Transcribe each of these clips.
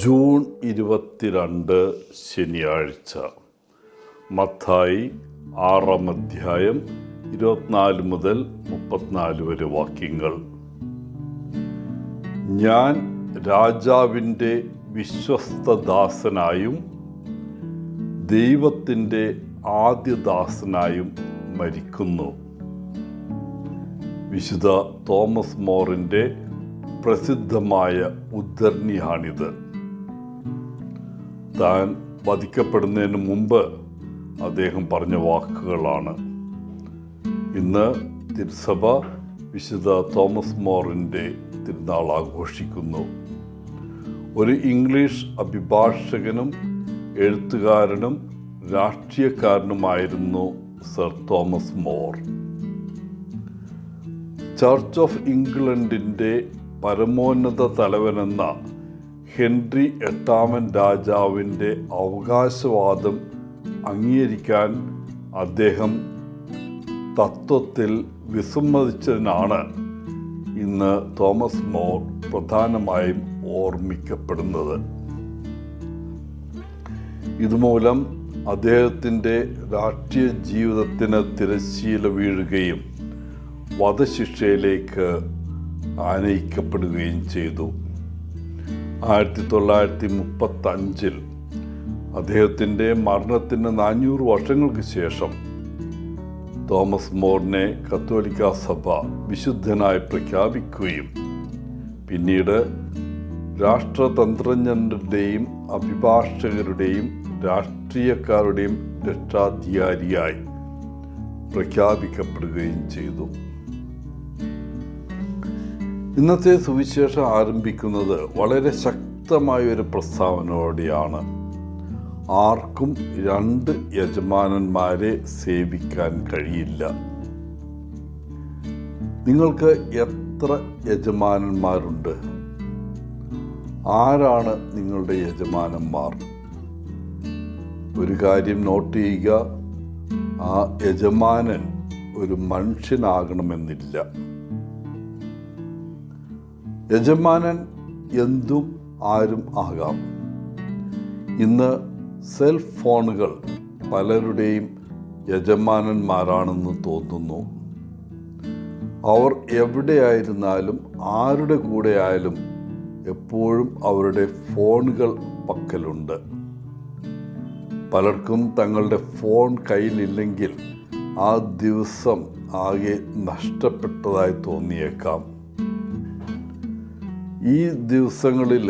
June 22 ശനിയാഴ്ച. മത്തായി 6 അധ്യായം 24 മുതൽ 34 വരെ വാക്യങ്ങൾ. ഞാൻ രാജാവിൻ്റെ വിശ്വസ്തദാസനായും ദൈവത്തിൻ്റെ ആദ്യദാസനായും മരിക്കുന്നു. വിശുദ്ധ തോമസ് മോറിൻ്റെ പ്രസിദ്ധമായ ഉദ്ധരണിയാണിത്. താൻ വധിക്കപ്പെടുന്നതിന് മുമ്പ് അദ്ദേഹം പറഞ്ഞ വാക്കുകളാണ്. ഇന്ന് തിരുസഭ വിശുദ്ധ തോമസ് മോറിൻ്റെ തിരുനാൾ ആഘോഷിക്കുന്നു. ഒരു ഇംഗ്ലീഷ് അഭിഭാഷകനും എഴുത്തുകാരനും രാഷ്ട്രീയക്കാരനുമായിരുന്നു sir Thomas More. Church of ഇംഗ്ലണ്ടിൻ്റെ പരമോന്നത തലവനെന്ന ഹെൻറി 8 രാജാവിൻ്റെ അവകാശവാദം അംഗീകരിക്കാൻ അദ്ദേഹം തത്വത്തിൽ വിസമ്മതിച്ചതിനാണ് ഇന്ന് തോമസ് മോർ പ്രധാനമായും ഓർമ്മിക്കപ്പെടുന്നത്. ഇതുമൂലം അദ്ദേഹത്തിൻ്റെ രാഷ്ട്രീയ ജീവിതത്തിന് തിരശ്ശീല വീഴുകയും വധശിക്ഷയിലേക്ക് ആനയിക്കപ്പെടുകയും ചെയ്തു. 1935 അദ്ദേഹത്തിൻ്റെ മരണത്തിന് 400 വർഷങ്ങൾക്ക് ശേഷം തോമസ് മോറിനെ കത്തോലിക്ക സഭ വിശുദ്ധനായി പ്രഖ്യാപിക്കുകയും പിന്നീട് രാഷ്ട്രതന്ത്രജ്ഞരുടെയും അഭിഭാഷകരുടെയും രാഷ്ട്രീയക്കാരുടെയും രക്ഷാധികാരിയായി പ്രഖ്യാപിക്കപ്പെടുകയും ചെയ്തു. ഇന്നത്തെ സുവിശേഷം ആരംഭിക്കുന്നത് വളരെ ശക്തമായൊരു പ്രസ്താവനയോടെയാണ്. ആർക്കും 2 യജമാനന്മാരെ സേവിക്കാൻ കഴിയില്ല. നിങ്ങൾക്ക് എത്ര യജമാനന്മാരുണ്ട്? ആരാണ് നിങ്ങളുടെ യജമാനന്മാർ? ഒരു കാര്യം നോട്ട് ചെയ്യുക, ആ യജമാനൻ ഒരു മനുഷ്യനാകണമെന്നില്ല. യജമാനൻ എന്തും ആരും ആകാം. ഇന്ന് സെൽ ഫോണുകൾ പലരുടെയും യജമാനന്മാരാണെന്ന് തോന്നുന്നു. അവർ എവിടെയായിരുന്നാലും ആരുടെ കൂടെ ആയാലും എപ്പോഴും അവരുടെ ഫോണുകൾ പക്കലുണ്ട്. പലർക്കും തങ്ങളുടെ ഫോൺ കയ്യിലില്ലെങ്കിൽ ആ ദിവസം ആകെ നഷ്ടപ്പെട്ടതായി തോന്നിയേക്കാം. ഈ ദിവസങ്ങളിൽ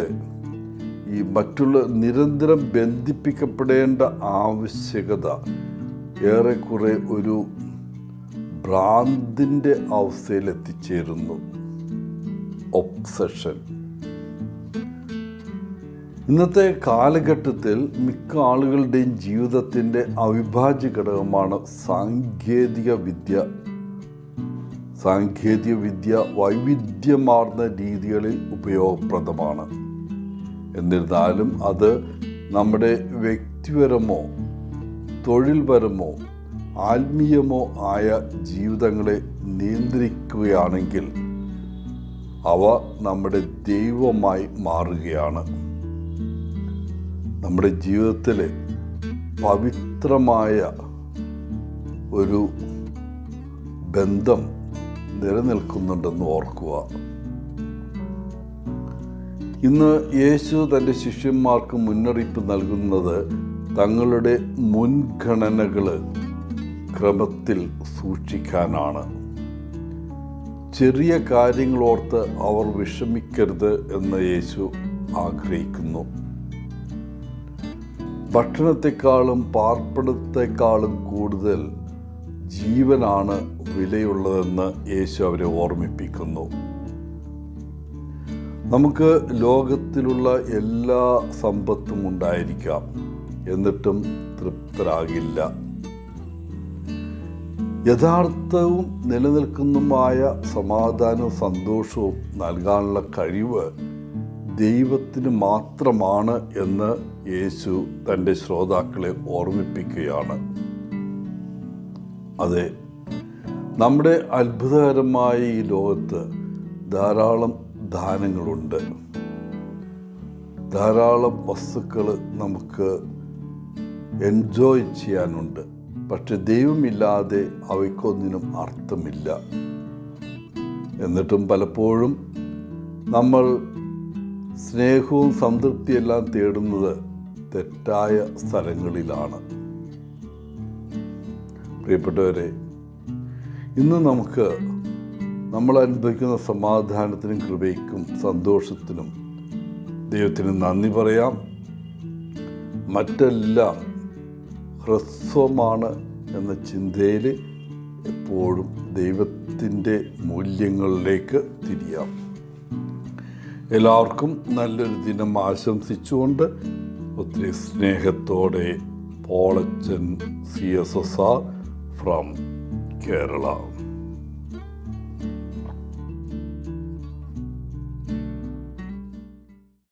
ഈ മറ്റുള്ള നിരന്തരം ബന്ധിപ്പിക്കപ്പെടേണ്ട ആവശ്യകത ഏറെക്കുറെ ഒരു ഭ്രാന്തിൻ്റെ അവസ്ഥയിൽ എത്തിച്ചേരുന്നു. ഒബ്സഷൻ. ഇന്നത്തെ കാലഘട്ടത്തിൽ മിക്ക ആളുകളുടെയും ജീവിതത്തിൻ്റെ അവിഭാജ്യ ഘടകമാണ് സാങ്കേതികവിദ്യ വൈവിധ്യമാർന്ന രീതികളിൽ ഉപയോഗപ്രദമാണ്. എന്നിരുന്നാലും അത് നമ്മുടെ വ്യക്തിപരമോ തൊഴിൽപരമോ ആത്മീയമോ ആയ ജീവിതങ്ങളെ നിയന്ത്രിക്കുകയാണെങ്കിൽ അവ നമ്മുടെ ദൈവമായി മാറുകയാണ്. നമ്മുടെ ജീവിതത്തിലെ പവിത്രമായ ഒരു ബന്ധം നിലനിൽക്കുന്നുണ്ടെന്ന് ഓർക്കുക. ഇന്ന് യേശു തൻ്റെ ശിഷ്യന്മാർക്ക് മുന്നറിയിപ്പ് നൽകുന്നത് തങ്ങളുടെ മുൻഗണനകൾ ക്രമത്തിൽ സൂക്ഷിക്കാനാണ്. ചെറിയ കാര്യങ്ങളോർത്ത് അവർ വിഷമിക്കരുത് എന്ന് യേശു ആഗ്രഹിക്കുന്നു. ഭക്ഷണത്തെക്കാളും പാർപ്പിടത്തെക്കാളും കൂടുതൽ ജീവനാണ് വിലയുള്ളതെന്ന് യേശു അവരെ ഓർമ്മിപ്പിക്കുന്നു. നമുക്ക് ലോകത്തിലുള്ള എല്ലാ സമ്പത്തും ഉണ്ടായിരിക്കാം, എന്നിട്ടും തൃപ്തരാകില്ല. യഥാർത്ഥവും നിലനിൽക്കുന്നതുമായ സമാധാനവും സന്തോഷവും നൽകാനുള്ള കഴിവ് ദൈവത്തിന് മാത്രമാണ് എന്ന് യേശു തൻ്റെ ശ്രോതാക്കളെ ഓർമ്മിപ്പിക്കുകയാണ്. അതെ, നമ്മുടെ അത്ഭുതകരമായ ഈ ലോകത്ത് ധാരാളം ദാനങ്ങളുണ്ട്. ധാരാളം വസ്തുക്കൾ നമുക്ക് എൻജോയ് ചെയ്യാനുണ്ട്. പക്ഷെ ദൈവമില്ലാതെ അവയ്ക്കൊന്നിനും അർത്ഥമില്ല. എന്നിട്ടും പലപ്പോഴും നമ്മൾ സ്നേഹവും സംതൃപ്തിയെല്ലാം തേടുന്നത് തെറ്റായ സ്ഥലങ്ങളിലാണ്. പ്രിയപ്പെട്ടവരെ, ഇന്ന് നമുക്ക് നമ്മൾ അനുഭവിക്കുന്ന സമാധാനത്തിനും കൃപയ്ക്കും സന്തോഷത്തിനും ദൈവത്തിന് നന്ദി പറയാം. മറ്റെല്ലാം ഹ്രസ്വമാണ് എന്ന ചിന്തയിൽ എപ്പോഴും ദൈവത്തിൻ്റെ മൂല്യങ്ങളിലേക്ക് തിരിയാം. എല്ലാവർക്കും നല്ലൊരു ദിനം ആശംസിച്ചുകൊണ്ട് ഒത്തിരി സ്നേഹത്തോടെ പോളച്ചൻ CSSR ഫ്രം കേരള.